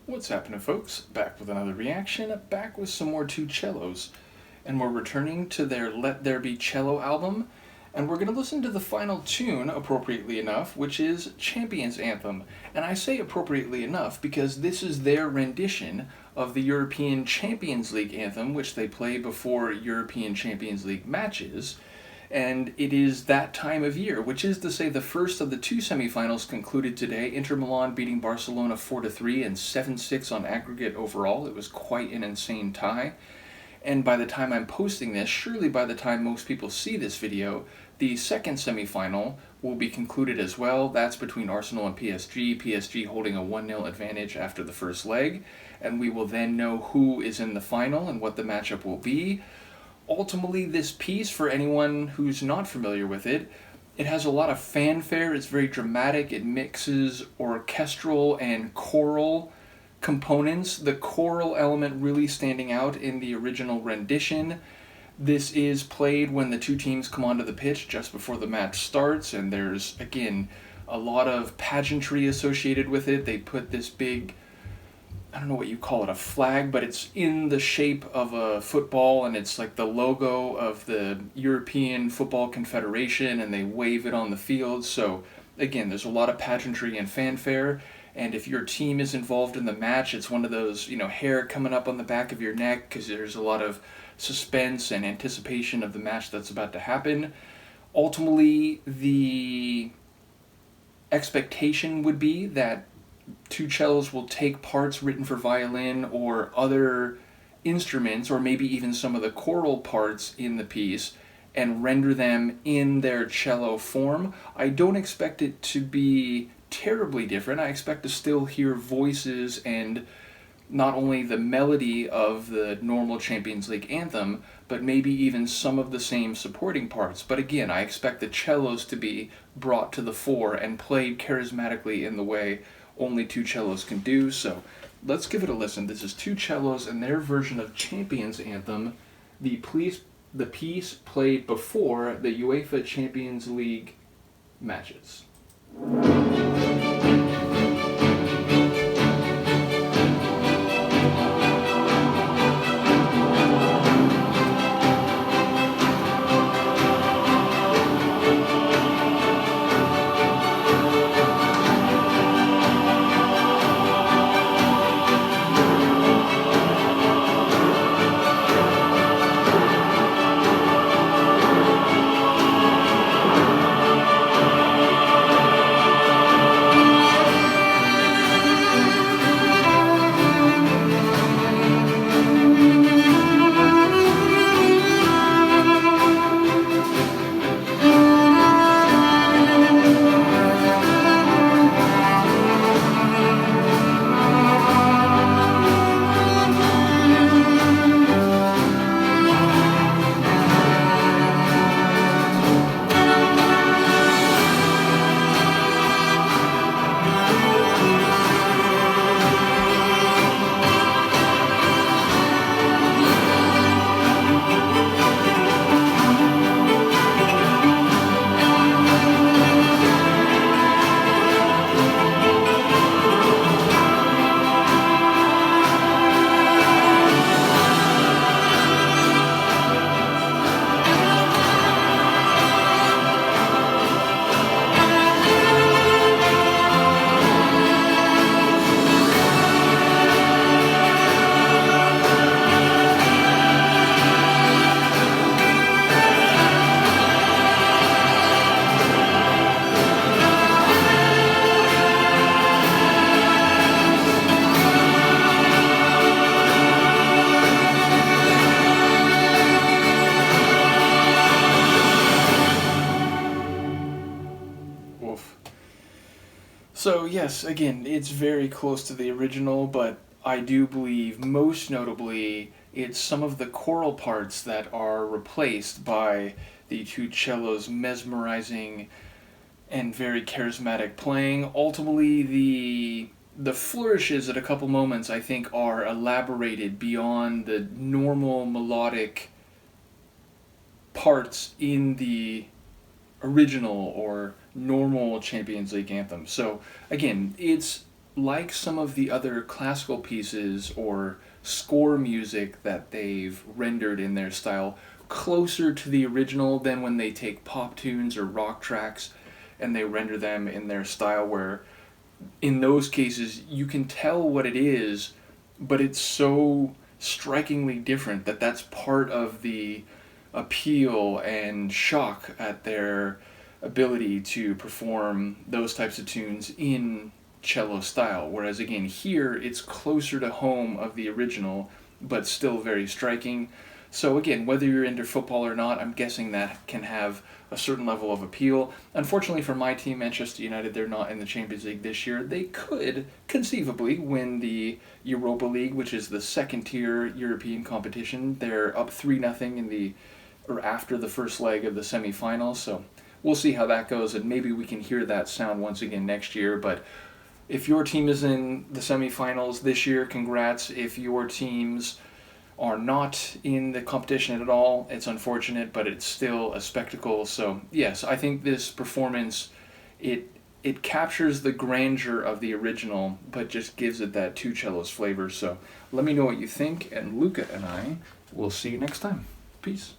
What's happening, folks? Back with another reaction, back with some more 2Cellos, and we're returning to their Let Their Be Cello album, and we're going to listen to the final tune, appropriately enough, which is Champions Anthem. And I say appropriately enough because this is their rendition of the European Champions League anthem, which they play before European Champions League matches. And it is that time of year, which is to say the first of the two semifinals concluded today. Inter Milan beating Barcelona 4-3 and 7-6 on aggregate overall. It was quite an insane tie. And by the time I'm posting this, surely by the time most people see this video, the second semifinal will be concluded as well. That's between Arsenal and PSG, PSG holding a 1-0 advantage after the first leg. And we will then know who is in the final and what the matchup will be. Ultimately, this piece, for anyone who's not familiar with it, it has a lot of fanfare, it's very dramatic, it mixes orchestral and choral components, the choral element really standing out in the original rendition. This is played when the two teams come onto the pitch just before the match starts, and there's, again, a lot of pageantry associated with it. They put this big, I don't know what you call it, a flag, but it's in the shape of a football, and it's like the logo of the European Football Confederation, and they wave it on the field. So again, there's a lot of pageantry and fanfare, and if your team is involved in the match, it's one of those, hair coming up on the back of your neck because there's a lot of suspense and anticipation of the match that's about to happen. Ultimately, the expectation would be that 2Cellos will take parts written for violin or other instruments, or maybe even some of the choral parts in the piece, and render them in their cello form. I don't expect it to be terribly different. I expect to still hear voices and not only the melody of the normal Champions League anthem, but maybe even some of the same supporting parts. But again, I expect the cellos to be brought to the fore and played charismatically in the way only 2Cellos can do. So let's give it a listen. This is 2Cellos and their version of Champions Anthem, the piece played before the UEFA Champions League matches. So yes, again, it's very close to the original, but I do believe most notably it's some of the choral parts that are replaced by the 2Cellos' mesmerizing and very charismatic playing. Ultimately, the flourishes at a couple moments, I think, are elaborated beyond the normal melodic parts in the original or normal Champions League anthem. So again, it's like some of the other classical pieces or score music that they've rendered in their style closer to the original than when they take pop tunes or rock tracks and they render them in their style, where in those cases you can tell what it is, but it's so strikingly different that that's part of the appeal and shock at their ability to perform those types of tunes in cello style. Whereas again, here it's closer to home of the original, but still very striking. So again, whether you're into football or not, I'm guessing that can have a certain level of appeal. Unfortunately for my team, Manchester United, they're not in the Champions League this year. They could conceivably win the Europa League, which is the second tier European competition. They're up 3-0 in the or after the first leg of the semifinals. So we'll see how that goes, and maybe we can hear that sound once again next year. But if your team is in the semifinals this year, congrats. If your teams are not in the competition at all, it's unfortunate, but it's still a spectacle. So yes, I think this performance, it captures the grandeur of the original, but just gives it that 2Cellos flavor. So let me know what you think, and Luca and I will see you next time. Peace.